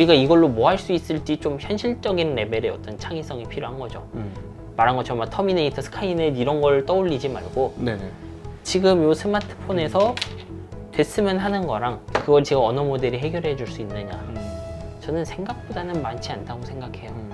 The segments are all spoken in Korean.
우리가 이걸로 뭐 할 수 있을지 좀 현실적인 레벨의 어떤 창의성이 필요한 거죠. 말한 것처럼 막 터미네이터, 스카이넷 이런 걸 떠올리지 말고 네네. 지금 요 스마트폰에서 됐으면 하는 거랑 그걸 지금 언어 모델이 해결해 줄 수 있느냐, 저는 생각보다는 많지 않다고 생각해요.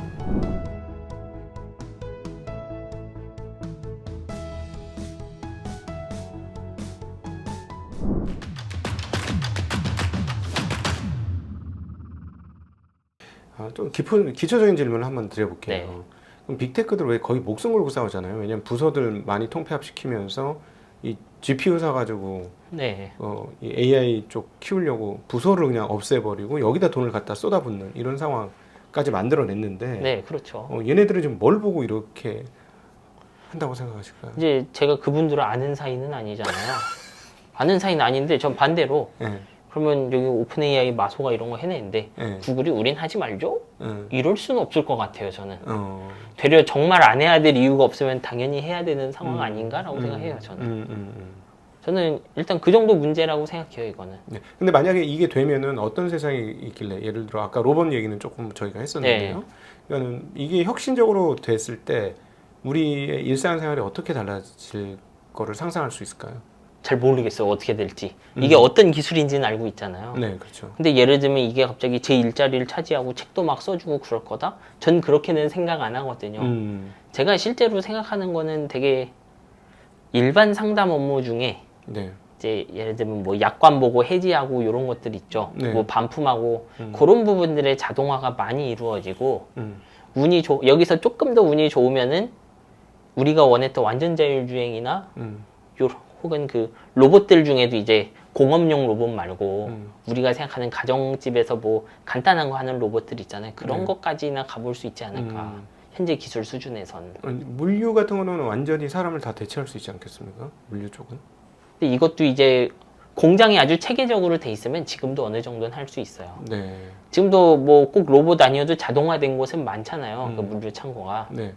좀 기초적인 질문을 한번 드려볼게요. 네. 그럼 빅테크들 왜 거의 목숨 걸고 싸우잖아요. 왜냐면 부서들 많이 통폐합시키면서 이 GPU 사가지고 네. 이 AI 쪽 키우려고 부서를 그냥 없애버리고 여기다 돈을 갖다 쏟아붓는 이런 상황까지 만들어냈는데, 네, 그렇죠. 얘네들은 지금 뭘 보고 이렇게 한다고 생각하실까요? 이제 제가 그분들을 아는 사이는 아니잖아요. 아는 사이는 아닌데 전 반대로 예, 그러면 여기 오픈 AI 마소가 이런 거 해내는데 예, 구글이 우린 하지 말죠? 예. 이럴 수는 없을 것 같아요, 저는. 어, 되려 정말 안 해야 될 이유가 없으면 당연히 해야 되는 상황 아닌가라고 생각해요, 저는. 저는 일단 그 정도 문제라고 생각해요, 이거는. 네. 근데 만약에 이게 되면은 어떤 세상이 있길래, 예를 들어 아까 로봇 얘기는 조금 저희가 했었는데요. 그러니까는 이게 혁신적으로 됐을 때 우리의 일상생활이 어떻게 달라질 거를 상상할 수 있을까요? 잘 모르겠어요, 어떻게 될지. 이게 어떤 기술인지는 알고 있잖아요. 네, 그렇죠. 근데 예를 들면 이게 갑자기 제 일자리를 차지하고 책도 막 써주고 그럴 거다? 전 그렇게는 생각 안 하거든요. 제가 실제로 생각하는 거는 되게 일반 상담 업무 중에 네. 이제 예를 들면 뭐 약관 보고 해지하고 이런 것들 있죠. 네. 뭐 반품하고 그런 부분들의 자동화가 많이 이루어지고 여기서 조금 더 운이 좋으면은 우리가 원했던 완전 자율주행이나 혹은 그 로봇들 중에도 이제 공업용 로봇 말고 우리가 생각하는 가정집에서 뭐 간단한 거 하는 로봇들 있잖아요. 그런 것까지나 가볼 수 있지 않을까. 현재 기술 수준에선. 물류 같은 거는 완전히 사람을 다 대체할 수 있지 않겠습니까? 물류 쪽은? 근데 이것도 이제 공장이 아주 체계적으로 돼 있으면 지금도 어느 정도는 할 수 있어요. 네. 지금도 뭐 꼭 로봇 아니어도 자동화된 곳은 많잖아요. 그 물류 창고가. 네.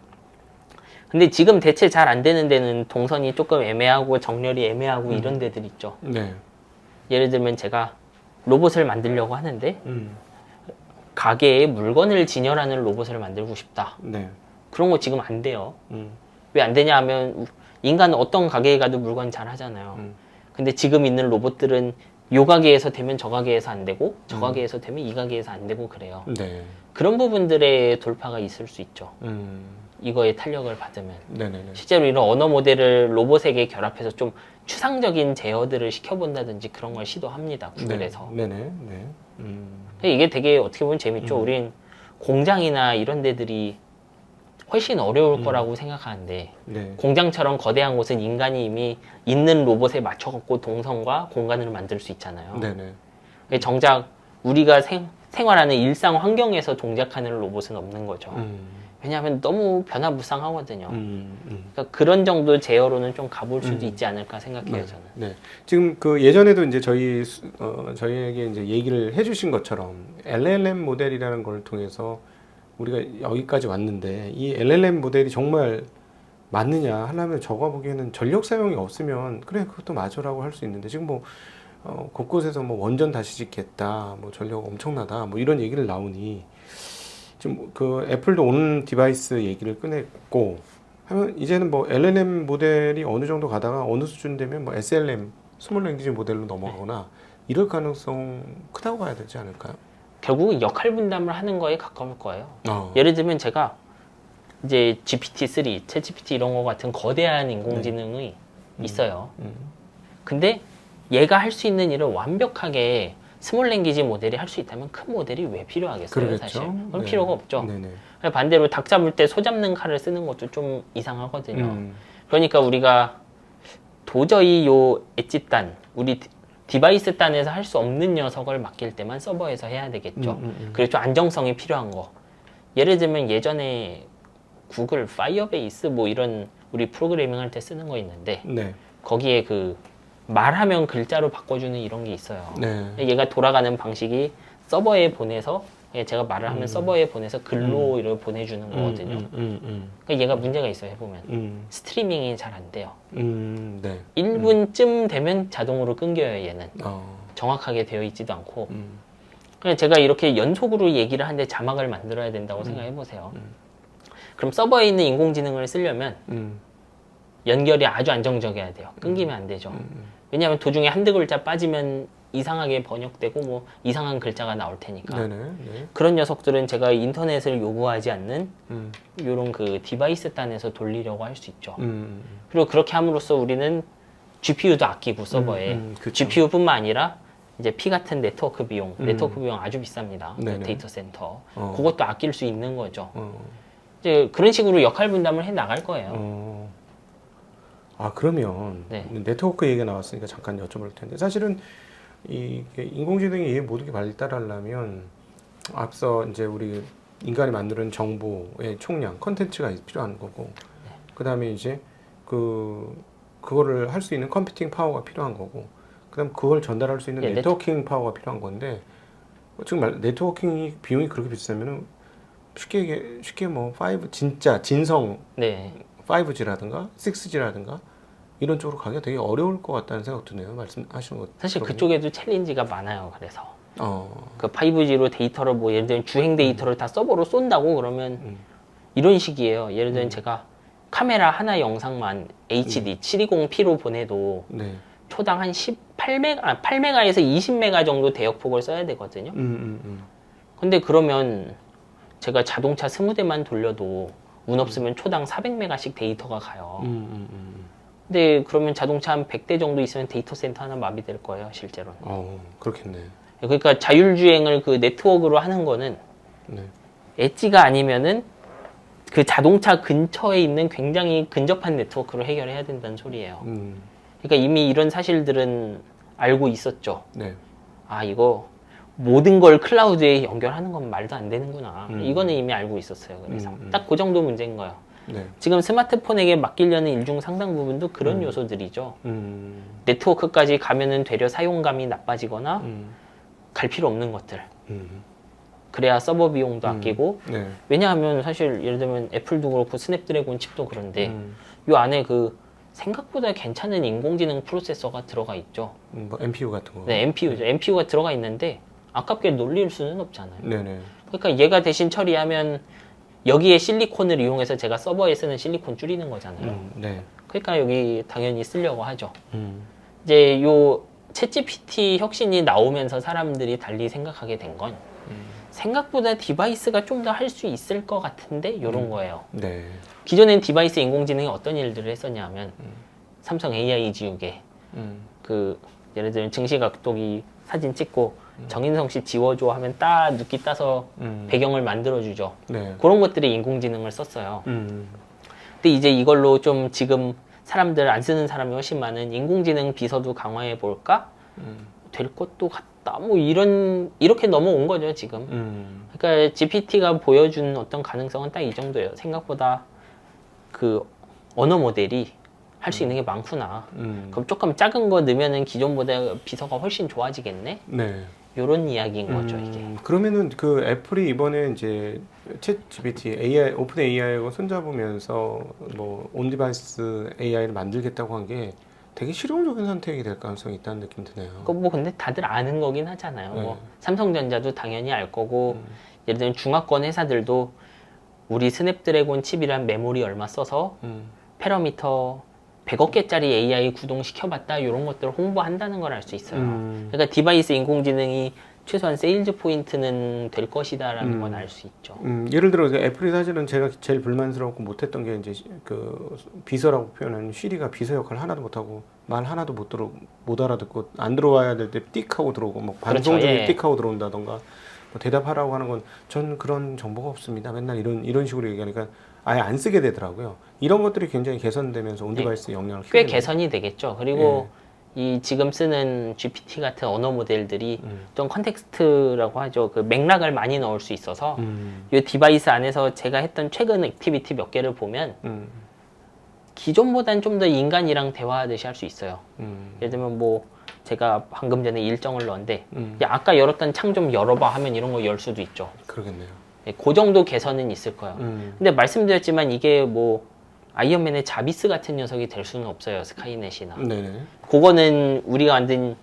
근데 지금 대체 잘 안 되는 데는 동선이 조금 애매하고 정렬이 애매하고 이런 데들 있죠. 네. 예를 들면 제가 로봇을 만들려고 하는데 가게에 물건을 진열하는 로봇을 만들고 싶다. 네. 그런 거 지금 안 돼요. 왜 안 되냐 하면 인간은 어떤 가게에 가도 물건 잘 하잖아요. 근데 지금 있는 로봇들은 요 가게에서 되면 저 가게에서 안 되고 저 가게에서 되면 이 가게에서 안 되고 그래요. 네. 그런 부분들의 돌파가 있을 수 있죠. 이거에 탄력을 받으면. 네네네. 실제로 이런 언어 모델을 로봇에게 결합해서 좀 추상적인 제어들을 시켜본다든지 그런 걸 시도합니다. 구글에서. 네네. 네. 근데 이게 되게 어떻게 보면 재밌죠. 우린 공장이나 이런 데들이 훨씬 어려울 거라고 생각하는데 네. 공장처럼 거대한 곳은 인간이 이미 있는 로봇에 맞춰갖고 동선과 공간을 만들 수 있잖아요. 네네. 근데 정작 우리가 생활하는 일상 환경에서 동작하는 로봇은 없는 거죠. 왜냐하면 너무 변화무쌍하거든요. 그러니까 그런 정도 제어로는 좀 가볼 수도 있지 않을까 생각해요, 저는. 네. 지금 그 예전에도 이제 저희에게 이제 얘기를 해주신 것처럼 LLM 모델이라는 걸 통해서 우리가 여기까지 왔는데 이 LLM 모델이 정말 맞느냐 하려면 저가 보기에는 전력 사용이 없으면 그래 그것도 맞으라고 할 수 있는데 지금 뭐 곳곳에서 뭐 원전 다시 짓겠다, 뭐 전력 엄청나다, 뭐 이런 얘기를 나오니 지금 그 애플도 오는 디바이스 얘기를 꺼냈고 하면 이제는 뭐 LLM 모델이 어느 정도 가다가 어느 수준 되면 뭐 SLM 스몰 랭귀지 모델로 넘어가거나 이럴 가능성 크다고 봐야 되지 않을까요? 결국은 역할 분담을 하는 거에 가까울 거예요. 예를 들면 제가 이제 GPT-3, 챗GPT 이런 거 같은 거대한 인공지능이 있어요. 근데 얘가 할 수 있는 일을 완벽하게 스몰 랭귀지 모델이 할 수 있다면 큰 모델이 왜 필요하겠어요? 그러겠죠. 사실 그건 네. 필요가 없죠. 네네. 반대로 닭 잡을 때 소 잡는 칼을 쓰는 것도 좀 이상하거든요. 그러니까 우리가 도저히 요 엣지 단, 우리 디바이스 단에서 할 수 없는 녀석을 맡길 때만 서버에서 해야 되겠죠. 그리고 좀 안정성이 필요한 거. 예를 들면 예전에 구글 파이어베이스 뭐 이런 우리 프로그래밍 할 때 쓰는 거 있는데 네. 거기에 그 말하면 글자로 바꿔주는 이런 게 있어요. 네. 얘가 돌아가는 방식이 서버에 보내서 제가 말을 하면 서버에 보내서 글로 이렇게 보내주는 거거든요. 그러니까 얘가 문제가 있어요, 해보면. 스트리밍이 잘 안 돼요. 네. 1분쯤 되면 자동으로 끊겨요, 얘는. 어. 정확하게 되어 있지도 않고. 그냥 제가 이렇게 연속으로 얘기를 하는데 자막을 만들어야 된다고 생각해 보세요. 그럼 서버에 있는 인공지능을 쓰려면 연결이 아주 안정적이어야 돼요. 끊기면 안 되죠. 왜냐하면 도중에 한두 글자 빠지면 이상하게 번역되고 뭐 이상한 글자가 나올 테니까. 네네. 네. 그런 녀석들은 제가 인터넷을 요구하지 않는 이런 그 디바이스 단에서 돌리려고 할 수 있죠. 그리고 그렇게 함으로써 우리는 GPU도 아끼고 서버에 그쵸. GPU뿐만 아니라 이제 P 같은 네트워크 비용 아주 비쌉니다. 그 네네. 데이터 센터. 어. 그것도 아낄 수 있는 거죠. 어. 이제 그런 식으로 역할 분담을 해 나갈 거예요. 아 그러면 네. 네트워크 얘기가 나왔으니까 잠깐 여쭤볼 텐데 사실은 이 인공지능이 이 모든 게 발달하려면 앞서 이제 우리 인간이 만드는 정보의 총량, 컨텐츠가 필요한 거고, 그 다음에 이제 그거를 할 수 있는 컴퓨팅 파워가 필요한 거고, 그다음 그걸 전달할 수 있는 예, 네트워킹 파워가 필요한 건데 지금 네트워킹이 비용이 그렇게 비싸면은 쉽게 뭐 5 진짜 진성 네. 5G라든가 6G라든가 이런 쪽으로 가기가 되게 어려울 것 같다는 생각 드네요. 말씀하시는 것 사실 들어보니. 그쪽에도 챌린지가 많아요. 그래서 어. 그 5G로 데이터를 뭐 예를 들면 주행 데이터를 다 서버로 쏜다고 그러면 이런 식이에요. 예를 들면 제가 카메라 하나 영상만 HD 720p로 보내도 네. 초당 한 8메가에서 20메가 정도 대역폭을 써야 되거든요. 근데 그러면 제가 자동차 20대만 돌려도 운 없으면 초당 400메가씩 데이터가 가요. 근데 그러면 자동차 한 100대 정도 있으면 데이터 센터 하나 마비될 거예요, 실제로는. 그렇겠네. 그러니까 자율주행을 그 네트워크로 하는 거는 네. 엣지가 아니면은 그 자동차 근처에 있는 굉장히 근접한 네트워크로 해결해야 된다는 소리예요. 그러니까 이미 이런 사실들은 알고 있었죠. 네. 아, 이거 모든 걸 클라우드에 연결하는 건 말도 안 되는구나. 이거는 이미 알고 있었어요. 그래서 딱 그 정도 문제인 거예요. 네. 지금 스마트폰에게 맡기려는 일 중 상당 부분도 그런 요소들이죠. 네트워크까지 가면은 되려 사용감이 나빠지거나 갈 필요 없는 것들. 그래야 서버 비용도 아끼고. 네. 왜냐하면 사실 예를 들면 애플도 그렇고 스냅드래곤 칩도 그런데 요 안에 그 생각보다 괜찮은 인공지능 프로세서가 들어가 있죠. 뭐 MPU 같은 거. 네, MPU죠. MPU가 들어가 있는데 아깝게 놀릴 수는 없잖아요. 네네. 그러니까 얘가 대신 처리하면 여기에 실리콘을 이용해서 제가 서버에 쓰는 실리콘 줄이는 거잖아요. 네. 그러니까 여기 당연히 쓰려고 하죠. 이제 요 챗GPT 혁신이 나오면서 사람들이 달리 생각하게 된 건 생각보다 디바이스가 좀 더 할 수 있을 것 같은데 이런 거예요. 네. 기존엔 디바이스 인공지능이 어떤 일들을 했었냐 하면 삼성 AI 지우개 그 예를 들면 증시각도기 사진 찍고 정인성 씨 지워줘 하면 딱 눕기 따서 배경을 만들어주죠. 네. 그런 것들에 인공지능을 썼어요. 음. 근데 이제 이걸로 좀 지금 사람들 안 쓰는 사람이 훨씬 많은 인공지능 비서도 강화해 볼까? 될 것도 같다. 뭐 이렇게 넘어온 거죠, 지금. 그러니까 GPT가 보여준 어떤 가능성은 딱 이 정도예요. 생각보다 그 언어 모델이 할 수 있는 게 많구나. 그럼 조금 작은 거 넣으면은 기존보다 비서가 훨씬 좋아지겠네? 네. 요런 이야기인 거죠, 이게. 그러면은 그 애플이 이번에 이제 챗 GPT AI 오픈 AI하고 손잡으면서 뭐 온디바이스 AI를 만들겠다고 한 게 되게 실용적인 선택이 될 가능성이 있다는 느낌 드네요. 뭐 근데 다들 아는 거긴 하잖아요. 네. 뭐 삼성전자도 당연히 알 거고 예를 들면 중화권 회사들도 우리 스냅드래곤 칩이란 메모리 얼마 써서 패러미터 100억 개짜리 AI 구동시켜봤다 이런 것들을 홍보한다는 걸 알 수 있어요. 그러니까 디바이스 인공지능이 최소한 세일즈 포인트는 될 것이다라는 건 알 수 있죠. 예를 들어 애플이 사실은 제가 제일 불만스럽고 못했던 게 이제 그 비서라고 표현하는 쉬리가 비서 역할 하나도 못하고 말 하나도 못 알아듣고 안 들어와야 될 때 띡하고 들어오고 뭐 방송 그렇죠, 중에 예. 띡하고 들어온다던가 뭐 대답하라고 하는 건 전 그런 정보가 없습니다. 맨날 이런 식으로 얘기하니까 아예 안 쓰게 되더라고요. 이런 것들이 굉장히 개선되면서 온디바이스 영향을 꽤 크게 개선이 되겠죠. 그리고 이 지금 쓰는 GPT 같은 언어 모델들이 좀 컨텍스트라고 하죠. 그 맥락을 많이 넣을 수 있어서 이 디바이스 안에서 제가 했던 최근 액티비티 몇 개를 보면 기존보다는 좀 더 인간이랑 대화하듯이 할 수 있어요. 예를 들면 뭐 제가 방금 전에 일정을 넣었는데 야, 아까 열었던 창 좀 열어봐 하면 이런 거 열 수도 있죠. 그러겠네요. 네, 그 정도 개선은 있을 거예요. 근데 말씀드렸지만 이게 뭐 아이언맨의 자비스 같은 녀석이 될 수는 없어요. 스카이넷이나. 네네. 그거는 우리가 만든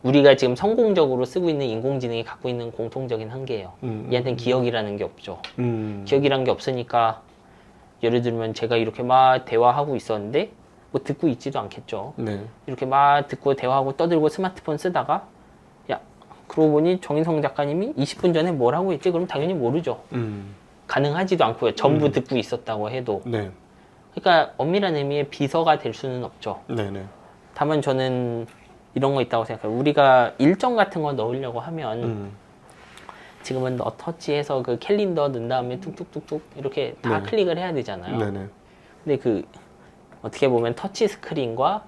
우리가 지금 성공적으로 쓰고 있는 인공지능이 갖고 있는 공통적인 한계예요. 얘한테는 기억이라는 게 없죠. 기억이라는 게 없으니까 예를 들면 제가 이렇게 막 대화하고 있었는데 뭐 듣고 있지도 않겠죠. 네. 이렇게 막 듣고 대화하고 떠들고 스마트폰 쓰다가 야 그러고 보니 정인성 작가님이 20분 전에 뭘 하고 있지? 그럼 당연히 모르죠. 가능하지도 않고요. 전부 듣고 있었다고 해도. 네. 그러니까 엄밀한 의미의 비서가 될 수는 없죠. 네네. 다만 저는 이런 거 있다고 생각해요. 우리가 일정 같은 거 넣으려고 하면 지금은 터치해서 그 캘린더 넣은 다음에 뚝뚝뚝뚝 이렇게 다 네. 클릭을 해야 되잖아요. 네네. 근데 그 어떻게 보면 터치 스크린과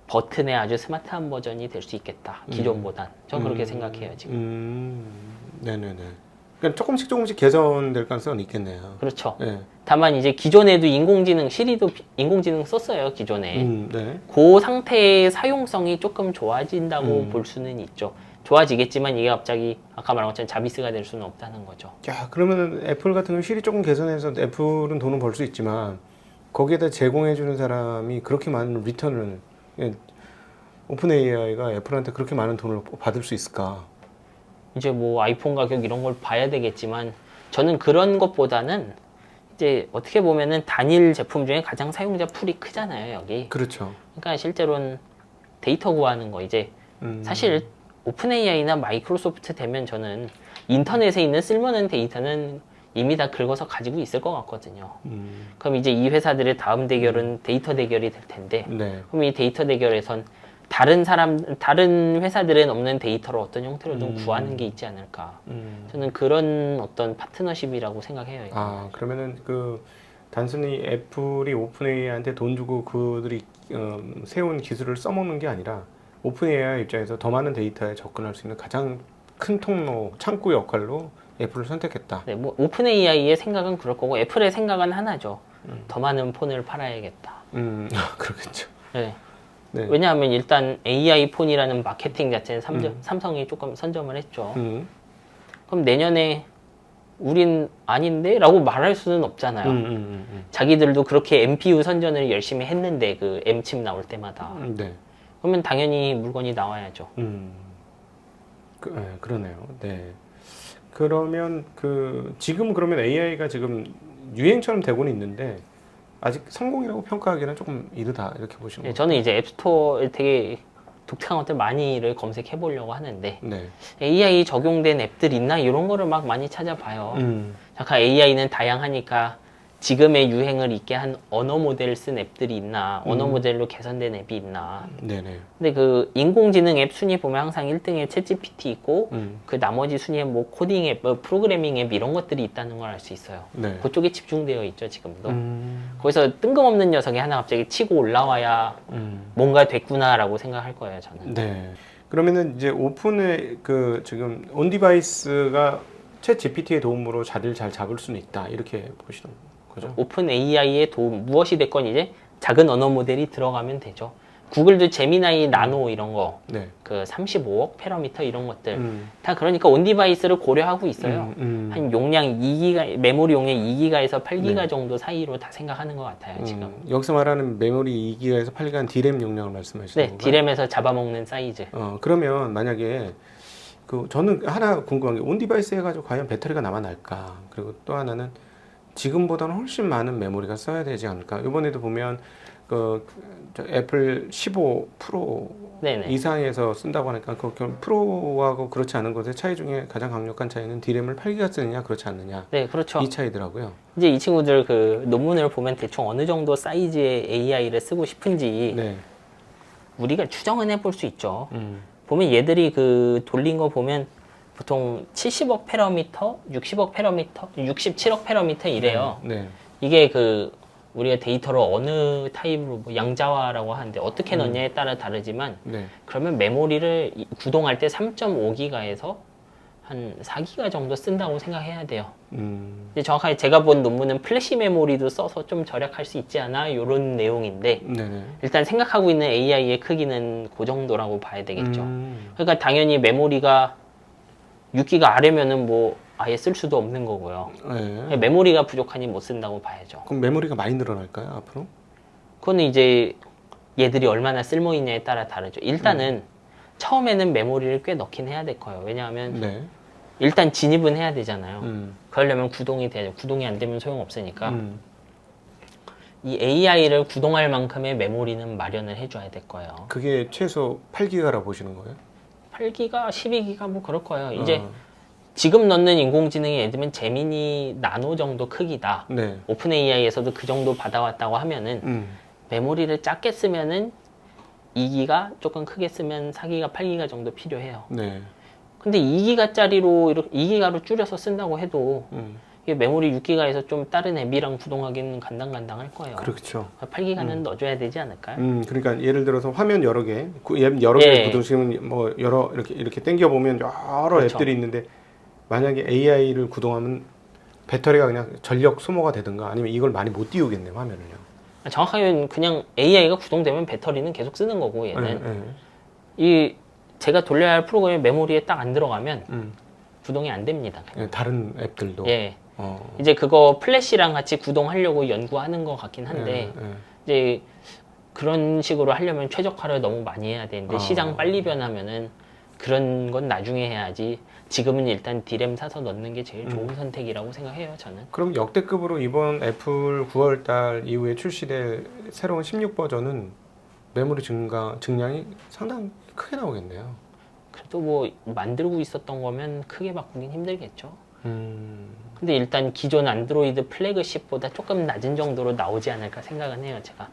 버튼의 아주 스마트한 버전이 될 수 있겠다. 기존보단. 전 그렇게 생각해요, 지금. 네네네. 그러니까 조금씩 개선될 가능성은 있겠네요. 그렇죠. 네. 다만 이제 기존에도 인공지능, 시리도 인공지능 썼어요, 기존에. 네. 그 상태의 사용성이 조금 좋아진다고 볼 수는 있죠. 좋아지겠지만 이게 갑자기 아까 말한 것처럼 자비스가 될 수는 없다는 거죠. 야, 그러면 애플 같은 경우 실이 조금 개선해서 애플은 돈은 벌 수 있지만 거기에다 제공해주는 사람이 그렇게 많은 리턴을 오픈 AI가 애플한테 그렇게 많은 돈을 받을 수 있을까? 이제 뭐 아이폰 가격 이런 걸 봐야 되겠지만 저는 그런 것보다는 이제 어떻게 보면은 단일 제품 중에 가장 사용자 풀이 크잖아요, 여기. 그렇죠. 그러니까 실제로는 데이터 구하는 거 이제 사실 오픈 AI나 마이크로소프트 되면 저는 인터넷에 있는 쓸모없는 데이터는 이미 다 긁어서 가지고 있을 것 같거든요. 그럼 이제 이 회사들의 다음 대결은 데이터 대결이 될 텐데, 네. 그럼 이 데이터 대결에선 다른 회사들은 없는 데이터를 어떤 형태로든 구하는 게 있지 않을까. 저는 그런 어떤 파트너십이라고 생각해요. 이거. 아, 그러면은 그 단순히 애플이 오픈 AI한테 돈 주고 그들이 세운 기술을 써먹는 게 아니라 오픈 AI 입장에서 더 많은 데이터에 접근할 수 있는 가장 큰 통로, 창구 역할로 애플을 선택했다. 네, 뭐 오픈 AI의 생각은 그럴 거고 애플의 생각은 하나죠. 더 많은 폰을 팔아야겠다. 그렇겠죠. 네. 네. 왜냐하면 일단 AI 폰이라는 마케팅 자체는 삼성이 조금 선점을 했죠. 그럼 내년에 우린 아닌데? 라고 말할 수는 없잖아요. 자기들도 그렇게 MPU 선전을 열심히 했는데 그 M칩 나올 때마다. 네. 그러면 당연히 물건이 나와야죠. 네, 그러네요. 네. 그러면 지금 그러면 AI가 지금 유행처럼 되고는 있는데 아직 성공이라고 평가하기는 조금 이르다 이렇게 보시는 거예요? 저는 이제 앱스토어에 되게 독특한 것들 많이를 검색해 보려고 하는데 네. AI 적용된 앱들 있나 이런 거를 막 많이 찾아봐요. 잠깐 AI는 다양하니까 지금의 유행을 있게 한 언어 모델을 쓴 앱들이 있나, 언어 모델로 개선된 앱이 있나. 네네. 근데 그 인공지능 앱 순위 보면 항상 1등에 챗GPT 있고 그 나머지 순위에 뭐 코딩 앱, 프로그래밍 앱 이런 것들이 있다는 걸 알 수 있어요. 네. 그쪽에 집중되어 있죠, 지금도. 거기서 뜬금없는 녀석이 하나 갑자기 치고 올라와야 뭔가 됐구나라고 생각할 거예요, 저는. 네. 그러면은 이제 오픈의 지금 온 디바이스가 챗 GPT의 도움으로 자리를 잘 잡을 수는 있다 이렇게 보시는 거죠? 오픈 AI의 도움, 무엇이 됐건 이제 작은 언어 모델이 들어가면 되죠. 구글도 제미나이 나노 이런 거, 네. 그 35억 패러미터 이런 것들 다 그러니까 온 디바이스를 고려하고 있어요. 한 용량 2기가, 메모리 용량 2기가에서 8기가 네. 정도 사이로 다 생각하는 것 같아요, 지금. 여기서 말하는 메모리 2기가에서 8기가 디램 용량을 말씀하시는 네, 건가요? 디램에서 잡아먹는 사이즈. 그러면 만약에 저는 하나 궁금한 게 온 디바이스 해가지고 과연 배터리가 남아날까? 그리고 또 하나는 지금보다는 훨씬 많은 메모리가 써야 되지 않을까? 이번에도 보면 저 애플 15 프로 네네. 이상에서 쓴다고 하니까 프로하고 그렇지 않은 것의 차이 중에 가장 강력한 차이는 디램을 8기가 쓰느냐 그렇지 않느냐 네, 그렇죠. 이 차이더라고요. 이제 이 친구들 그 논문을 보면 대충 어느 정도 사이즈의 AI를 쓰고 싶은지 네. 우리가 추정은 해볼 수 있죠. 보면 얘들이 그 돌린 거 보면 보통 70억 패러미터, 60억 패러미터, 67억 패러미터 이래요. 네. 이게 우리가 데이터를 어느 타입으로 뭐 양자화라고 하는데 어떻게 넣냐에 따라 다르지만 네. 그러면 메모리를 구동할 때 3.5기가에서 한 4기가 정도 쓴다고 생각해야 돼요. 근데 정확하게 제가 본 논문은 플래시 메모리도 써서 좀 절약할 수 있지 않아? 이런 내용인데 네네. 일단 생각하고 있는 AI의 크기는 그 정도라고 봐야 되겠죠. 그러니까 당연히 메모리가 6기가 아래면은 뭐 아예 쓸 수도 없는 거고요. 네. 메모리가 부족하니 못 쓴다고 봐야죠. 그럼 메모리가 많이 늘어날까요 앞으로? 그거는 이제 얘들이 얼마나 쓸모 있냐에 따라 다르죠. 일단은 처음에는 메모리를 꽤 넣긴 해야 될 거예요. 왜냐하면 네. 일단 진입은 해야 되잖아요. 그러려면 구동이 돼야죠. 구동이 안 되면 소용없으니까. 이 AI를 구동할 만큼의 메모리는 마련을 해줘야 될 거예요. 그게 최소 8기가라 보시는 거예요? 8기가, 12기가 뭐 그럴 거예요. 이제 지금 넣는 인공지능이 예를 들면 제미니 나노 정도 크기다. 네. 오픈 AI에서도 그 정도 받아왔다고 하면은 메모리를 작게 쓰면은 2기가, 조금 크게 쓰면 4기가, 8기가 정도 필요해요. 네. 근데 2기가짜리로 이렇게 2기가로 줄여서 쓴다고 해도 이게 메모리 6기가에서 좀 다른 앱이랑 구동하기는 간당간당할 거예요. 그렇죠. 8기가는 넣어줘야 되지 않을까요? 그러니까 예를 들어서 화면 여러 개, 앱 여러 개 예. 구동시키면 뭐 여러 이렇게 당겨 보면 여러 그렇죠. 앱들이 있는데 만약에 AI를 구동하면 배터리가 그냥 전력 소모가 되든가 아니면 이걸 많이 못 띄우겠네 화면을요. 정확하게 그냥 AI가 구동되면 배터리는 계속 쓰는 거고 얘는 네, 네. 이 제가 돌려야 할 프로그램이 메모리에 딱 안 들어가면 구동이 안 됩니다. 그냥. 네, 다른 앱들도. 예. 이제 그거 플래시랑 같이 구동하려고 연구하는 것 같긴 한데 이제 그런 식으로 하려면 최적화를 너무 많이 해야 되는데 시장 빨리 변하면은 그런 건 나중에 해야지. 지금은 일단 D램 사서 넣는 게 제일 좋은 선택이라고 생각해요, 저는. 그럼 역대급으로 이번 애플 9월달 이후에 출시될 새로운 16 버전은 메모리 증량이 상당히 크게 나오겠네요. 그래도 뭐 만들고 있었던 거면 크게 바꾸긴 힘들겠죠. 근데 일단 기존 안드로이드 플래그십보다 조금 낮은 정도로 나오지 않을까 생각은 해요, 제가.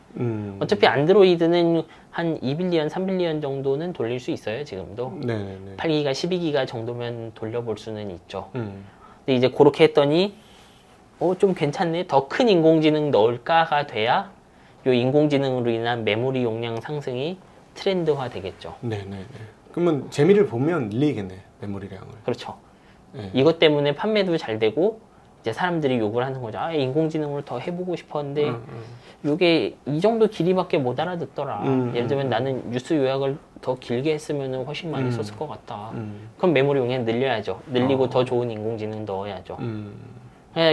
어차피 안드로이드는 한 2빌리언, 3빌리언 정도는 돌릴 수 있어요, 지금도. 네네네. 8기가, 12기가 정도면 돌려볼 수는 있죠. 근데 이제 그렇게 했더니 좀 괜찮네. 더 큰 인공지능 넣을까가 돼야 요 인공지능으로 인한 메모리 용량 상승이 트렌드화 되겠죠. 네네네. 그러면 재미를 보면 늘리겠네, 메모리량을. 그렇죠. 네. 이것 때문에 판매도 잘 되고 이제 사람들이 욕을 하는 거죠. 아, 인공지능을 더 해보고 싶었는데 이게 이 정도 길이밖에 못 알아듣더라. 예를 들면 나는 뉴스 요약을 더 길게 했으면 훨씬 많이 썼을 것 같다. 그럼 메모리 용량 늘려야죠. 늘리고 더 좋은 인공지능 넣어야죠.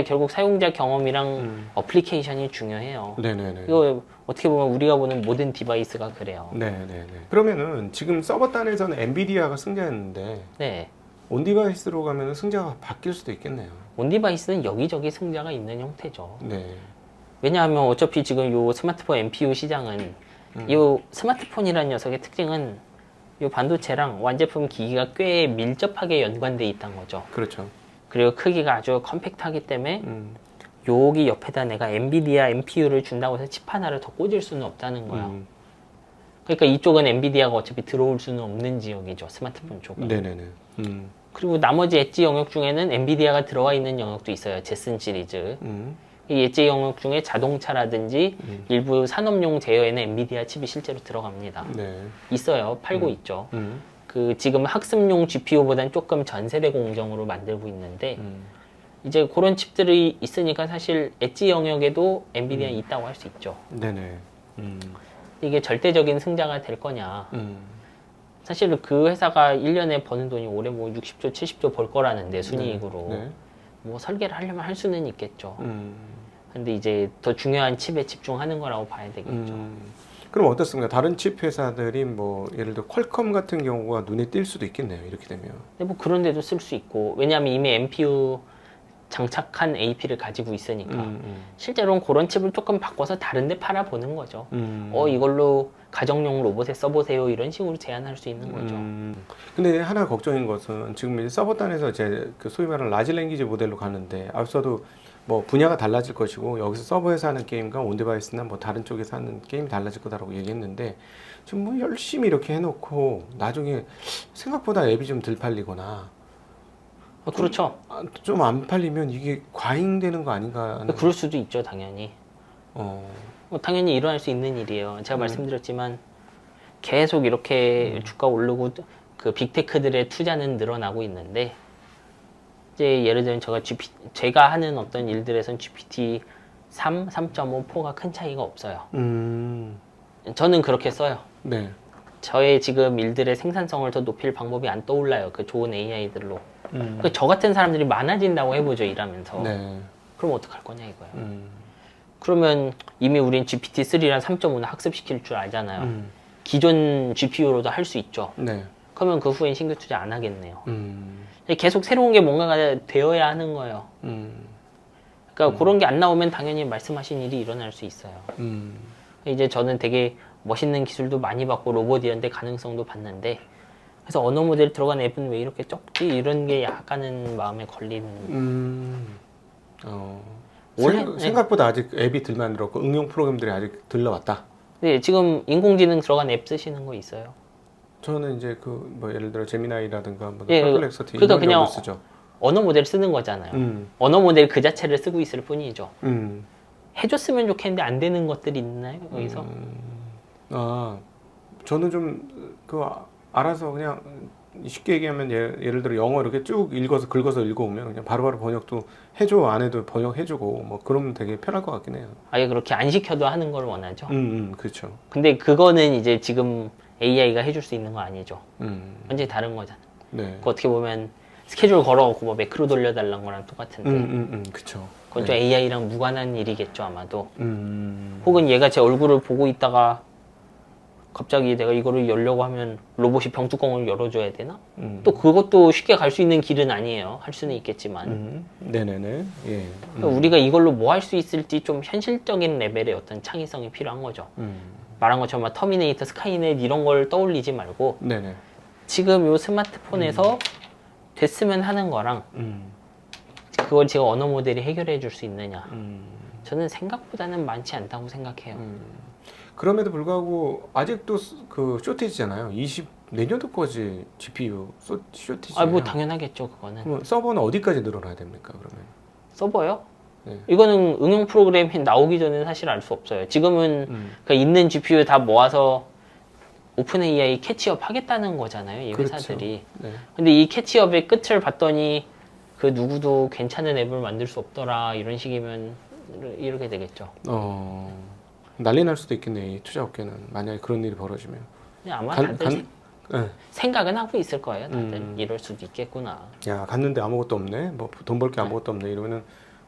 결국 사용자 경험이랑 어플리케이션이 중요해요. 네네네. 이거 어떻게 보면 우리가 보는 모든 디바이스가 그래요. 네네네. 그러면은 지금 서버 단에서는 엔비디아가 승자였는데 네. 온 디바이스로 가면 승자가 바뀔 수도 있겠네요. 온 디바이스는 여기저기 승자가 있는 형태죠. 네. 왜냐하면 어차피 지금 요 스마트폰 NPU 시장은 요 스마트폰이라는 녀석의 특징은 요 반도체랑 완제품 기기가 꽤 밀접하게 연관돼 있다는 거죠. 그렇죠. 그리고 크기가 아주 컴팩트하기 때문에 여기 옆에다 내가 엔비디아 NPU를 준다고 해서 칩 하나를 더 꽂을 수는 없다는 거예요. 그러니까 이쪽은 엔비디아가 어차피 들어올 수는 없는 지역이죠. 스마트폰 쪽은. 네네네. 그리고 나머지 엣지 영역 중에는 엔비디아가 들어와 있는 영역도 있어요. 제슨 시리즈. 이 엣지 영역 중에 자동차라든지 일부 산업용 제어에는 엔비디아 칩이 실제로 들어갑니다. 네. 있어요. 팔고 있죠. 그 지금 학습용 GPU보다는 조금 전세대 공정으로 만들고 있는데 이제 그런 칩들이 있으니까 사실 엣지 영역에도 엔비디아 있다고 할 수 있죠. 네네. 이게 절대적인 승자가 될 거냐. 사실 그 회사가 1년에 버는 돈이 올해 뭐 60조, 70조 벌 거라는데 순이익으로. 네. 뭐 설계를 하려면 할 수는 있겠죠. 근데 이제 더 중요한 칩에 집중하는 거라고 봐야 되겠죠. 그럼 어떻습니까? 다른 칩 회사들이 뭐 예를 들어 퀄컴 같은 경우가 눈에 띌 수도 있겠네요. 이렇게 되면. 근데 뭐 그런 데도 쓸 수 있고 왜냐하면 이미 NPU 장착한 AP를 가지고 있으니까 실제로는 그런 칩을 조금 바꿔서 다른 데 팔아보는 거죠. 이걸로 가정용 로봇에 써보세요 이런 식으로 제안할 수 있는 거죠. 근데 하나 걱정인 것은 지금 이제 서버 단에서 이제 그 소위 말하는 라지 랭귀지 모델로 가는데 앞서도 뭐 분야가 달라질 것이고 여기서 서버에서 하는 게임과 온디바이스나 뭐 다른 쪽에서 하는 게임이 달라질 거다라고 얘기했는데 지금 뭐 열심히 이렇게 해놓고 나중에 생각보다 앱이 좀 덜 팔리거나 그렇죠. 좀 안 팔리면 이게 과잉되는 거 아닌가 하는. 그럴 수도 있죠, 당연히. 당연히 일어날 수 있는 일이에요. 제가 말씀드렸지만 계속 이렇게 주가 오르고 그 빅테크들의 투자는 늘어나고 있는데 이제 예를 들면 제가 하는 어떤 일들에선 GPT 3, 3.5, 4가 큰 차이가 없어요. 저는 그렇게 써요. 네. 저의 지금 일들의 생산성을 더 높일 방법이 안 떠올라요. 그 좋은 AI들로. 저 같은 사람들이 많아진다고 해보죠, 일하면서. 네. 그럼 어떡할 거냐 이거예요. 그러면 이미 우린 GPT-3랑 3.5는 학습시킬 줄 알잖아요. 기존 GPU로도 할 수 있죠. 네. 그러면 그 후엔 신규 투자 안 하겠네요. 계속 새로운 게 뭔가가 되어야 하는 거예요. 그러니까 그런 게 안 나오면 당연히 말씀하신 일이 일어날 수 있어요. 이제 저는 되게 멋있는 기술도 많이 받고 로봇 이런 데 가능성도 봤는데 그래서 언어 모델 들어간 앱은 왜 이렇게 적지? 이런 게 약간은 마음에 걸리는. 생각보다 아직 앱이 덜 만들었고 응용 프로그램들이 아직 덜 나왔다. 네, 지금 인공지능 들어간 앱 쓰시는 거 있어요? 저는 이제 그 뭐 예를 들어 제미나이라든가 뭐 예, 퍼플렉서티 그러니까 이런 그냥 정도 쓰죠. 언어 모델 쓰는 거잖아요. 언어 모델 그 자체를 쓰고 있을 뿐이죠. 음. 해줬으면 좋겠는데 안 되는 것들이 있나요? 여기서? 아, 저는 좀 그 알아서 그냥 쉽게 얘기하면 예를 들어 영어 이렇게 쭉 읽어서 긁어서 읽어오면 그냥 바로바로 번역도 해줘 안 해도 번역해주고 뭐 그러면 되게 편할 것 같긴 해요. 아예 그렇게 안 시켜도 하는 걸 원하죠. 그렇죠. 근데 그거는 이제 지금 AI가 해줄 수 있는 거 아니죠. 완전히 다른 거잖아. 네. 그 어떻게 보면 스케줄 걸어놓고 뭐 매크로 돌려달라는 거랑 똑같은데. 그렇죠. 그건 좀 AI랑 무관한 일이겠죠 아마도. 음. 혹은 얘가 제 얼굴을 보고 있다가 갑자기 내가 이거를 열려고 하면 로봇이 병뚜껑을 열어줘야 되나? 또 그것도 쉽게 갈 수 있는 길은 아니에요. 할 수는 있겠지만. 네네네. 예. 그러니까 우리가 이걸로 뭐 할 수 있을지 좀 현실적인 레벨의 어떤 창의성이 필요한 거죠. 말한 것처럼 막 터미네이터, 스카이넷 이런 걸 떠올리지 말고 네네. 지금 요 스마트폰에서 됐으면 하는 거랑 그걸 지금 언어 모델이 해결해 줄 수 있느냐. 저는 생각보다는 많지 않다고 생각해요. 그럼에도 불구하고 아직도 그 쇼티지잖아요. 내년도까지 GPU 쇼티지. 아, 뭐 당연하겠죠, 그거는. 그럼 서버는 어디까지 늘어나야 됩니까, 그러면? 서버요? 네. 이거는 응용 프로그램이 나오기 전에 사실 알 수 없어요. 지금은 그러니까 있는 GPU 다 모아서 오픈 AI 캐치업 하겠다는 거잖아요, 이 회사들이. 그렇죠. 네. 근데 이 캐치업의 끝을 봤더니 그 누구도 괜찮은 앱을 만들 수 없더라, 이런 식이면 이렇게 되겠죠. 난리 날 수도 있겠네, 이 투자업계는. 만약에 그런 일이 벌어지면. 근데 아마 다들 네. 생각은 하고 있을 거예요, 다들. 이럴 수도 있겠구나. 야, 갔는데 아무것도 없네. 뭐 돈 벌 게 아무것도 없네. 이러면은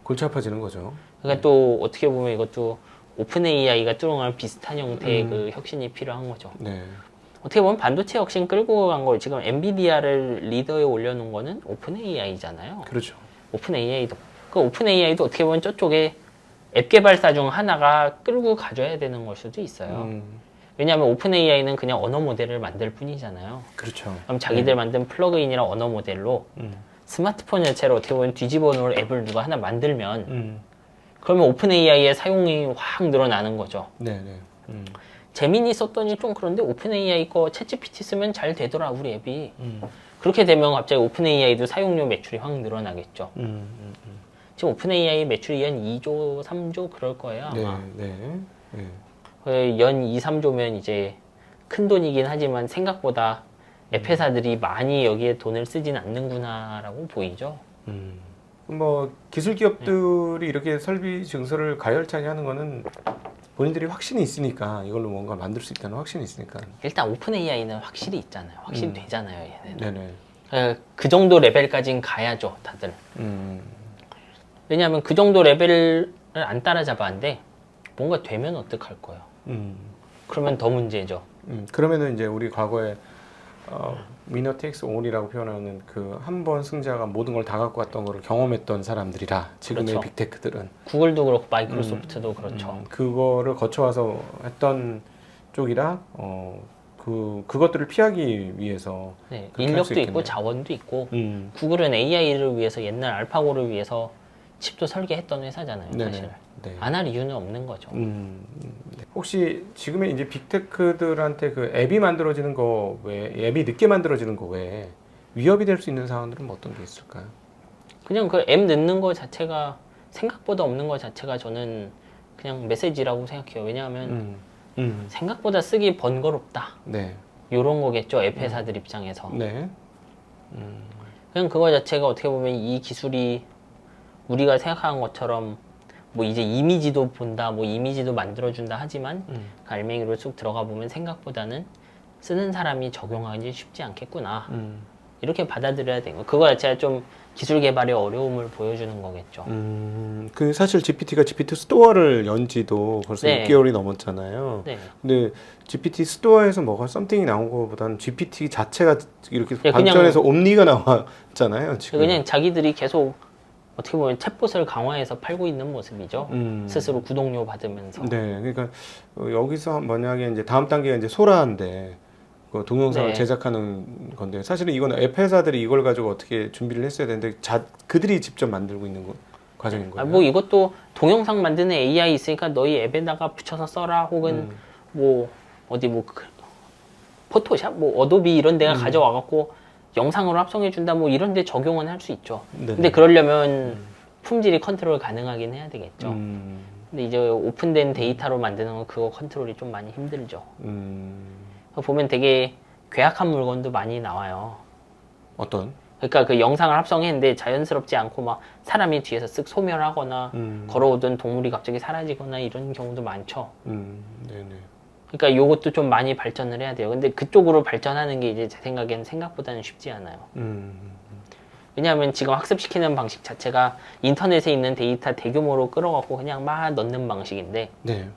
골치 아파지는 거죠. 그러니까 또 어떻게 보면 이것도 오픈 AI가 뚫어갈 비슷한 형태의 그 혁신이 필요한 거죠. 네. 어떻게 보면 반도체 혁신 끌고 간 걸 지금 엔비디아를 리더에 올려놓은 거는 오픈 AI잖아요. 그렇죠. 오픈 AI도. 그 오픈 AI도 어떻게 보면 저쪽에 앱 개발사 중 하나가 끌고 가줘야 되는 걸 수도 있어요. 왜냐하면 오픈 AI는 그냥 언어 모델을 만들 뿐이잖아요. 그렇죠. 그럼 자기들 만든 플러그인이랑 언어 모델로 스마트폰 자체를 어떻게 보면 뒤집어 놓을 앱을 누가 하나 만들면 그러면 오픈 AI의 사용이 확 늘어나는 거죠. 네네. 재민이 썼더니 좀 그런데 오픈 AI 거 챗GPT 쓰면 잘 되더라 우리 앱이. 그렇게 되면 갑자기 오픈 AI도 사용료 매출이 확 늘어나겠죠. 지금 오픈 AI 매출이 연 2조, 3조 그럴 거예요 아마. 네. 연 2, 3조면 이제 큰 돈이긴 하지만 생각보다 앱 회사들이 많이 여기에 돈을 쓰진 않는구나라고 보이죠. 뭐 기술 기업들이 이렇게 설비 증설을 가열차게 하는 거는 본인들이 확신이 있으니까 이걸로 뭔가 만들 수 있다는 확신이 있으니까. 일단 오픈 AI는 확실히 있잖아요. 확실히 되잖아요, 얘네는. 네네. 그 정도 레벨까지는 가야죠, 다들. 왜냐하면 그 정도 레벨을 안 따라잡았는데 뭔가 되면 어떡할 거예요. 그러면 더 문제죠. 그러면은 이제 우리 과거에 위너 테이크스 올이라고 표현하는 그 한 번 승자가 모든 걸 다 갖고 왔던 거를 경험했던 사람들이라 지금의 그렇죠. 빅테크들은 구글도 그렇고 마이크로소프트도 그렇죠. 그거를 거쳐와서 했던 쪽이라 그것들을 피하기 위해서 네, 그렇게 할수 인력도 있고 있겠네요. 자원도 있고 구글은 AI를 위해서 옛날 알파고를 위해서 칩도 설계했던 회사잖아요, 네네. 사실. 네. 안 할 이유는 없는 거죠. 혹시 지금의 이제 빅테크들한테 그 앱이 만들어지는 거 외에 앱이 늦게 만들어지는 거 외에 위협이 될 수 있는 상황들은 뭐 어떤 게 있을까요? 그냥 그 앱 넣는 거 자체가 생각보다 없는 거 자체가 저는 그냥 메시지라고 생각해요. 왜냐하면 생각보다 쓰기 번거롭다. 네. 요런 거겠죠, 앱 회사들 입장에서. 네. 그냥 그거 자체가 어떻게 보면 이 기술이 우리가 생각하는 것처럼 뭐 이제 이미지도 본다, 뭐 이미지도 만들어준다 하지만 그 알맹이로 쑥 들어가 보면 생각보다는 쓰는 사람이 적용하기 쉽지 않겠구나. 이렇게 받아들여야 되는 거. 그거 자체가 좀 기술 개발의 어려움을 보여주는 거겠죠. 그 사실 GPT가 GPT 스토어를 연지도 벌써 네. 6개월이 넘었잖아요. 네. 근데 GPT 스토어에서 뭐가 썸띵이 나온 것보다는 GPT 자체가 이렇게 네, 그냥- 발전해서 옴니가 나왔잖아요. 지금. 그냥 자기들이 계속 어떻게 보면 챗봇을 강화해서 팔고 있는 모습이죠. 스스로 구독료 받으면서. 네, 그러니까 여기서 만약에 이제 다음 단계가 이제 소라인데 그 동영상을 네. 제작하는 건데 사실은 이건 앱 회사들이 이걸 가지고 어떻게 준비를 했어야 되는데 그들이 직접 만들고 있는 과정인 거예요. 뭐 이것도 동영상 만드는 AI 있으니까 너희 앱에다가 붙여서 써라 혹은 뭐 어디 뭐 포토샵 뭐 어도비 이런 데가 가져와 갖고 영상으로 합성해 준다 뭐 이런 데 적용은 할 수 있죠. 네네. 근데 그러려면 품질이 컨트롤 가능하긴 해야 되겠죠. 음, 근데 이제 오픈된 데이터로 만드는 건 그거 컨트롤이 좀 많이 힘들죠. 보면 되게 괴악한 물건도 많이 나와요. 어떤? 그러니까 그 영상을 합성했는데 자연스럽지 않고 막 사람이 뒤에서 쓱 소멸하거나 걸어오던 동물이 갑자기 사라지거나 이런 경우도 많죠. 네네. 그러니까 요것도 좀 많이 발전을 해야 돼요. 근데 그쪽으로 발전하는 게 이제 제 생각에는 생각보다는 쉽지 않아요. 왜냐하면 지금 학습시키는 방식 자체가 인터넷에 있는 데이터 대규모로 끌어갖고 그냥 막 넣는 방식인데 네.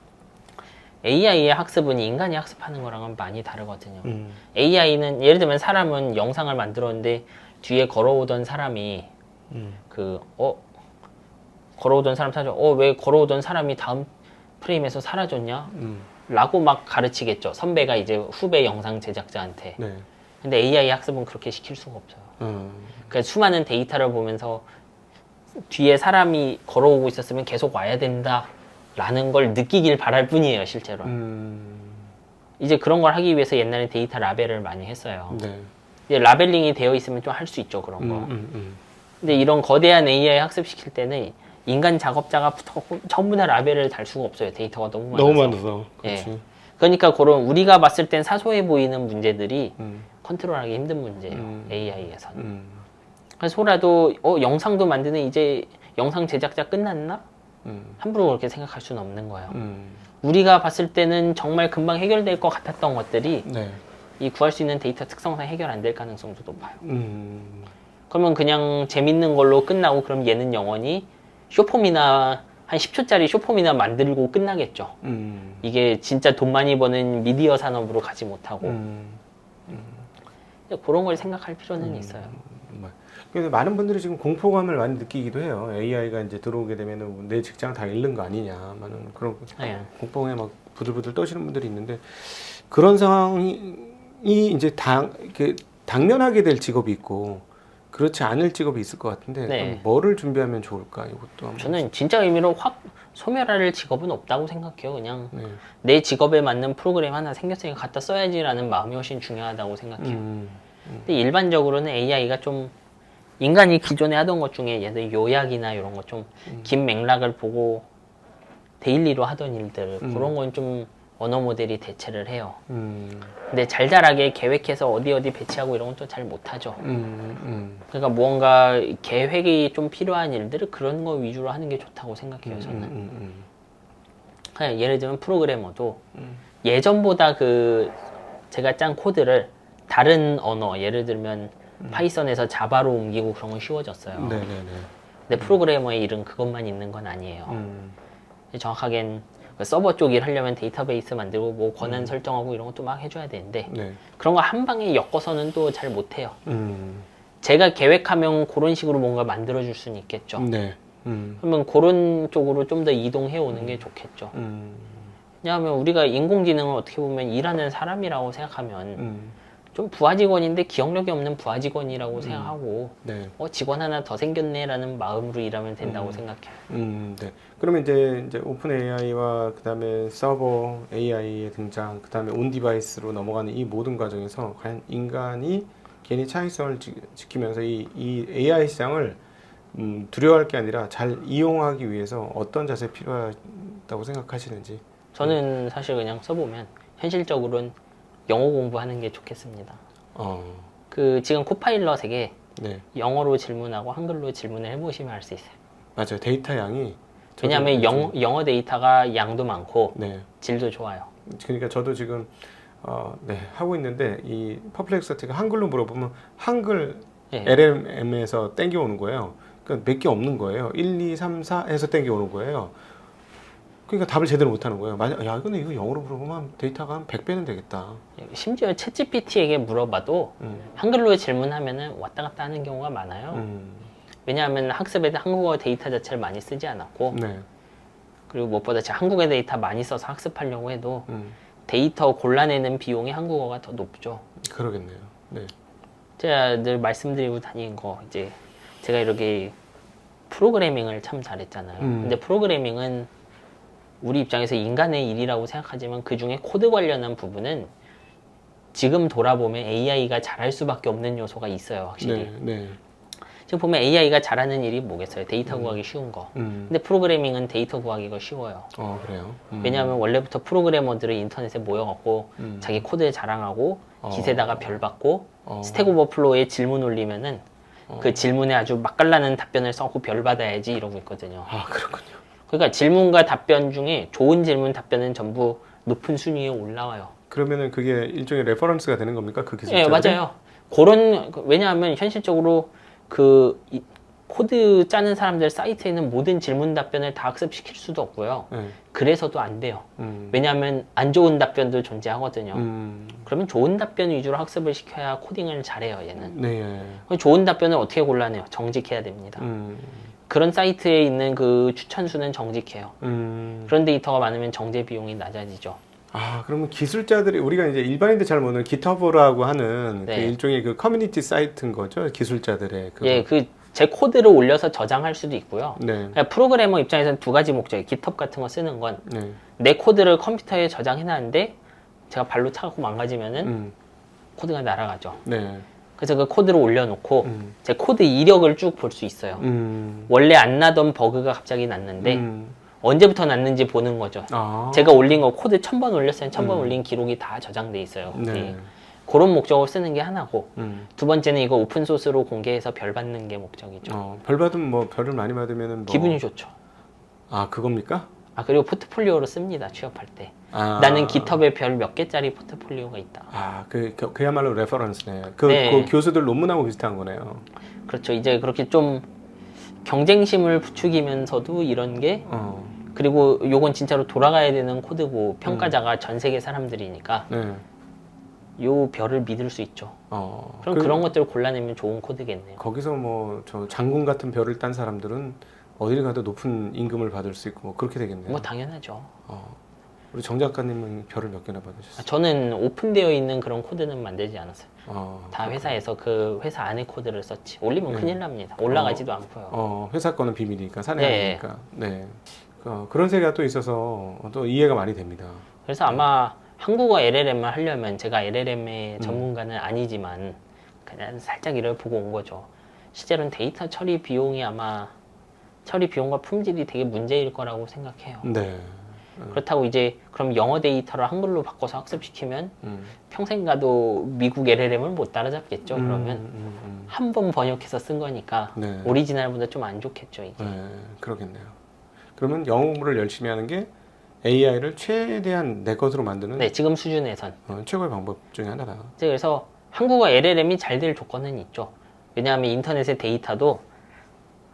AI의 학습은 인간이 학습하는 거랑은 많이 다르거든요. AI는 예를 들면 사람은 영상을 만들었는데 뒤에 걸어오던 사람이 걸어오던 사람 사라져. 왜 걸어오던 사람이 다음 프레임에서 사라졌냐? 라고 막 가르치겠죠. 선배가 이제 후배 영상 제작자한테. 네. 근데 AI 학습은 그렇게 시킬 수가 없어요. 그러니까 수많은 데이터를 보면서 뒤에 사람이 걸어오고 있었으면 계속 와야 된다라는 걸 느끼길 바랄 뿐이에요, 실제로. 이제 그런 걸 하기 위해서 옛날에 데이터 라벨을 많이 했어요. 네. 이제 라벨링이 되어 있으면 좀 할 수 있죠, 그런 거. 근데 이런 거대한 AI 학습시킬 때는 인간 작업자가 붙어갖고 전부 다 라벨을 달 수가 없어요. 데이터가 너무 많아서. 너무 많아서. 그렇지. 예. 그러니까 그런 우리가 봤을 땐 사소해 보이는 문제들이 컨트롤하기 힘든 문제예요. AI에서는. 그래서 소라도 영상도 만드는 이제 영상 제작자 끝났나? 함부로 그렇게 생각할 수는 없는 거예요. 우리가 봤을 때는 정말 금방 해결될 것 같았던 것들이 네. 이 구할 수 있는 데이터 특성상 해결 안 될 가능성도 높아요. 그러면 그냥 재밌는 걸로 끝나고 그럼 얘는 영원히 쇼폼이나 한 10초짜리 쇼폼이나 만들고 끝나겠죠. 이게 진짜 돈 많이 버는 미디어 산업으로 가지 못하고 그런 걸 생각할 필요는 있어요. 근데 많은 분들이 지금 공포감을 많이 느끼기도 해요. AI가 이제 들어오게 되면은 내 직장 다 잃는 거 아니냐, 많은 그런 네. 공포에 막 부들부들 떠시는 분들이 있는데 그런 상황이 이제 당면하게 될 직업이 있고 그렇지 않을 직업이 있을 것 같은데 네. 그럼 뭐를 준비하면 좋을까? 이것도 한번. 저는 진짜 의미로 확 소멸할 직업은 없다고 생각해요. 그냥 네. 내 직업에 맞는 프로그램 하나 생겼으니까 갖다 써야지라는 마음이 훨씬 중요하다고 생각해요. 근데 일반적으로는 AI가 좀 인간이 기존에 하던 것 중에 예를 요약이나 이런 거 좀 긴 맥락을 보고 데일리로 하던 일들 그런 건 좀 언어 모델이 대체를 해요. 근데 잘잘하게 계획해서 어디 배치하고 이런 건 또 잘 못하죠. 그러니까 무언가 계획이 좀 필요한 일들을 그런 거 위주로 하는 게 좋다고 생각해요. 저는. 그냥 예를 들면 프로그래머도 예전보다 제가 짠 코드를 다른 언어 예를 들면 파이썬에서 자바로 옮기고 그런 건 쉬워졌어요. 네네네. 근데 프로그래머의 일은 그것만 있는 건 아니에요. 정확하게는 서버 쪽 일 하려면 데이터베이스 만들고 뭐 권한 설정하고 이런 것도 막 해줘야 되는데 네. 그런 거 한 방에 엮어서는 또 잘 못해요. 제가 계획하면 그런 식으로 뭔가 만들어줄 수는 있겠죠. 네. 그러면 그런 쪽으로 좀 더 이동해 오는 게 좋겠죠. 왜냐하면 우리가 인공지능을 어떻게 보면 일하는 사람이라고 생각하면 좀 부하 직원인데 기억력이 없는 부하 직원이라고 생각하고 네. 직원 하나 더 생겼네라는 마음으로 일하면 된다고 생각해요. 네. 그러면 이제 오픈 AI와 그다음에 서버 AI의 등장, 그다음에 온 디바이스로 넘어가는 이 모든 과정에서 과연 인간이 개인의 창의성을 지키면서 이 AI 시장을 두려워할 게 아니라 잘 이용하기 위해서 어떤 자세 필요하다고 생각하시는지. 저는 사실 그냥 써보면 현실적으로는 영어 공부하는 게 좋겠습니다. 지금 코파일럿에게 네. 영어로 질문하고 한글로 질문을 해보시면 알 수 있어요. 맞아요. 데이터 양이. 왜냐하면 영어 데이터가 양도 많고 네. 질도 좋아요. 그러니까 저도 지금 네, 하고 있는데 이 퍼플렉시티가 한글로 물어보면 한글 예. LLM에서 땡겨오는 거예요. 그러니까 몇 개 없는 거예요. 1, 2, 3, 4 해서 땡겨오는 거예요. 그러니까 답을 제대로 못하는 거예요. 야, 근데 이거 영어로 물어보면 데이터가 한 100배는 되겠다. 심지어 챗GPT에게 물어봐도 한글로 질문하면은 왔다 갔다 하는 경우가 많아요. 왜냐하면 학습에 한국어 데이터 자체를 많이 쓰지 않았고, 네. 그리고 무엇보다 제가 한국어 데이터 많이 써서 학습하려고 해도 데이터 골라내는 비용이 한국어가 더 높죠. 그러겠네요. 네. 제가 늘 말씀드리고 다니는 거, 이제 제가 이렇게 프로그래밍을 참 잘했잖아요. 근데 프로그래밍은 우리 입장에서 인간의 일이라고 생각하지만 그 중에 코드 관련한 부분은 지금 돌아보면 AI가 잘할 수밖에 없는 요소가 있어요, 확실히. 네. 네. 지금 보면 AI가 잘하는 일이 뭐겠어요? 데이터 구하기 쉬운 거. 근데 프로그래밍은 데이터 구하기가 쉬워요. 그래요. 왜냐하면 원래부터 프로그래머들이 인터넷에 모여갖고 자기 코드를 자랑하고 깃에다가 별 받고 스택 오버플로우에 질문 올리면은 그 질문에 아주 맛깔나는 답변을 써고 별 받아야지 이러고 있거든요. 아, 그렇군요. 그러니까 질문과 답변 중에 좋은 질문 답변은 전부 높은 순위에 올라와요. 그러면은 그게 일종의 레퍼런스가 되는 겁니까? 그 예, 기술자들이? 맞아요. 왜냐하면 현실적으로 코드 짜는 사람들 사이트에 있는 모든 질문 답변을 다 학습시킬 수도 없고요. 네. 그래서도 안 돼요. 왜냐하면 안 좋은 답변도 존재하거든요. 그러면 좋은 답변 위주로 학습을 시켜야 코딩을 잘해요, 얘는. 네. 좋은 답변을 어떻게 골라내요? 정직해야 됩니다. 그런 사이트에 있는 그 추천수는 정직해요. 그런 데이터가 많으면 정제 비용이 낮아지죠. 아, 그러면 기술자들이 우리가 이제 일반인들 잘 모르는 깃허브라고 하는 네. 그 일종의 그 커뮤니티 사이트인 거죠? 기술자들의 그거. 예, 제 코드를 올려서 저장할 수도 있고요. 네. 그러니까 프로그래머 입장에서는 두 가지 목적이에요. 깃허브 같은 거 쓰는 건 내 네. 코드를 컴퓨터에 저장해놨는데 제가 발로 차갖고 망가지면은 코드가 날아가죠. 네. 그래서 그 코드를 올려놓고 제 코드 이력을 쭉 볼 수 있어요. 원래 안 나던 버그가 갑자기 났는데 언제부터 났는지 보는 거죠. 아. 제가 올린 거 코드 1000번 올렸어요. 1000번 올린 기록이 다 저장돼 있어요. 네. 그런 목적으로 쓰는 게 하나고 두 번째는 이거 오픈소스로 공개해서 별 받는 게 목적이죠. 별 받으면 뭐 별을 많이 받으면은 뭐. 기분이 좋죠. 아, 그겁니까? 그리고 포트폴리오로 씁니다. 취업할 때. 아. 나는 깃허브에 별 몇 개짜리 포트폴리오가 있다. 아, 그야말로 레퍼런스네. 네. 그 교수들 논문하고 비슷한 거네요. 그렇죠. 이제 그렇게 좀 경쟁심을 부추기면서도 이런 게 그리고 요건 진짜로 돌아가야 되는 코드고 평가자가 전 세계 사람들이니까 네. 요 별을 믿을 수 있죠. 그럼 그런 것들을 골라내면 좋은 코드겠네요. 거기서 뭐 저 장군 같은 별을 딴 사람들은 어디를 가도 높은 임금을 받을 수 있고 뭐 그렇게 되겠네요. 뭐 당연하죠. 우리 정 작가님은 별을 몇 개나 받으셨어요? 저는 오픈되어 있는 그런 코드는 만들지 않았어요. 다 그렇군요. 회사에서 그 회사 안에 코드를 썼지. 올리면 큰일 납니다. 올라가지도 않고요. 회사 거는 비밀이니까 사내 아니니까. 네. 그런 세계가 또 있어서 또 이해가 많이 됩니다. 그래서 아마 한국어 LLM을 하려면 제가 LLM의 전문가는 아니지만 그냥 살짝 이를 보고 온 거죠. 실제로는 데이터 처리 비용이 아마 처리 비용과 품질이 되게 문제일 거라고 생각해요. 네. 그렇다고 이제 그럼 영어 데이터를 한글로 바꿔서 학습시키면 평생 가도 미국 LLM을 못 따라잡겠죠. 그러면 한 번 번역해서 쓴 거니까 네. 오리지널보다 좀 안 좋겠죠, 이게. 네, 그러겠네요. 그러면 영어 공부를 열심히 하는 게 AI를 최대한 내 것으로 만드는 네, 지금 수준에선. 최고의 방법 중에 하나다. 그래서 한국어 LLM이 잘 될 조건은 있죠. 왜냐하면 인터넷의 데이터도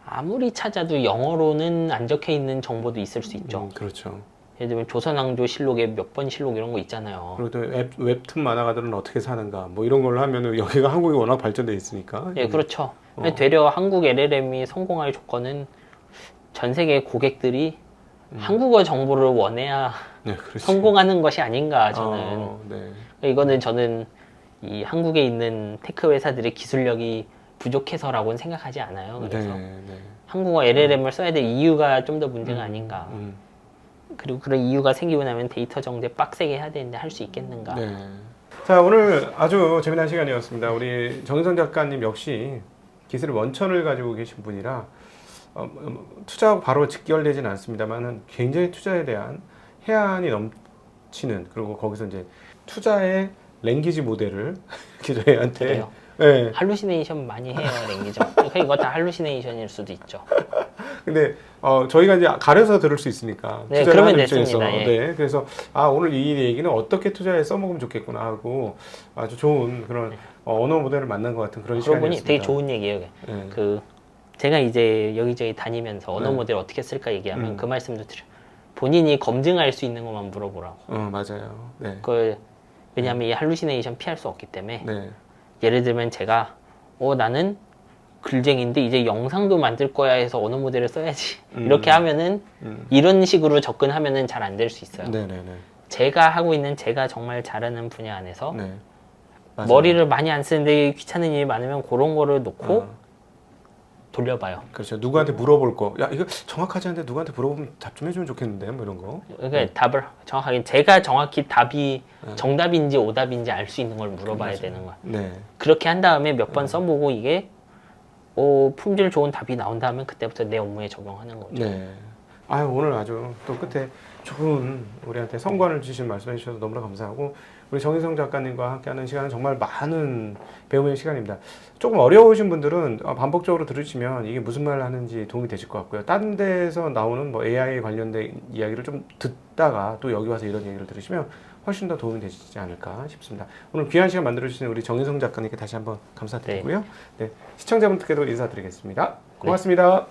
아무리 찾아도 영어로는 안 적혀 있는 정보도 있을 수 있죠. 그렇죠. 예를 들면 조선왕조 실록에 몇 번 실록 이런 거 있잖아요. 그리고 또 웹툰 만화가들은 어떻게 사는가 뭐 이런 걸로 하면은 여기가 한국이 워낙 발전돼 있으니까. 예, 그렇죠. 되려 한국 LLM이 성공할 조건은 전 세계 고객들이 한국어 정보를 원해야 네, 그렇지. 성공하는 것이 아닌가 저는. 네. 이거는 저는 이 한국에 있는 테크 회사들의 기술력이 부족해서라고는 생각하지 않아요. 그래서 네. 한국어 LLM을 써야 될 이유가 좀 더 문제가 아닌가. 그리고 그런 이유가 생기고 나면 데이터 정제 빡세게 해야 되는데 할 수 있겠는가. 네. 자, 오늘 아주 재미난 시간이었습니다. 우리 정인성 작가님 역시 기술의 원천을 가지고 계신 분이라 투자하고 바로 직결되지는 않습니다만 굉장히 투자에 대한 해안이 넘치는, 그리고 거기서 이제 투자의 랭귀지 모델을 이렇게 저희한테 그래요. 네. 할루시네이션 많이 해요, 랭귀죠. 그러니까 이거 다 할루시네이션일 수도 있죠. 근데 저희가 이제 가려서 들을 수 있으니까 네, 투자를 그러면 하는 입장에서 됐습니다. 예. 네, 그래서 오늘 이 얘기는 어떻게 투자에 써먹으면 좋겠구나 하고 아주 좋은 그런 언어 모델을 만난 것 같은 그런 그러고 보니 시간이었습니다. 되게 좋은 얘기예요. 네. 그 제가 이제 여기저기 다니면서 언어 네. 모델 어떻게 쓸까 얘기하면 그 말씀도 드려. 본인이 검증할 수 있는 것만 물어보라고. 맞아요. 네. 왜냐하면 이 할루시네이션 피할 수 없기 때문에. 네. 예를 들면 제가 나는 글쟁인데 이제 영상도 만들 거야 해서 언어 모델을 써야지. 이렇게 하면은 이런 식으로 접근하면은 잘 안 될 수 있어요. 네네네. 제가 하고 있는 제가 정말 잘하는 분야 안에서 네. 맞아요. 머리를 많이 안 쓰는데 귀찮은 일이 많으면 그런 거를 놓고 돌려봐요. 그렇죠. 누구한테 물어볼 거. 야, 이거 정확하지 않은데 누구한테 물어보면 답 좀 해주면 좋겠는데, 뭐 이런 거. 그러니까 답을 정확하게 제가 정확히 답이 정답인지 오답인지 알 수 있는 걸 물어봐야 되는 거야. 네. 그렇게 한 다음에 몇 번 써보고 이게 품질 좋은 답이 나온다면 그때부터 내 업무에 적용하는 거죠. 네. 오늘 아주 또 끝에 좋은 우리한테 성과를 주신 말씀해 주셔서 너무나 감사하고 우리 정인성 작가님과 함께하는 시간은 정말 많은 배움의 시간입니다. 조금 어려우신 분들은 반복적으로 들으시면 이게 무슨 말을 하는지 도움이 되실 것 같고요. 다른 데서 나오는 뭐 AI 관련된 이야기를 좀 듣다가 또 여기 와서 이런 얘기를 들으시면 훨씬 더 도움이 되시지 않을까 싶습니다. 오늘 귀한 시간 만들어주신 우리 정인성 작가님께 다시 한번 감사드리고요. 네, 시청자분들께도 인사드리겠습니다. 고맙습니다.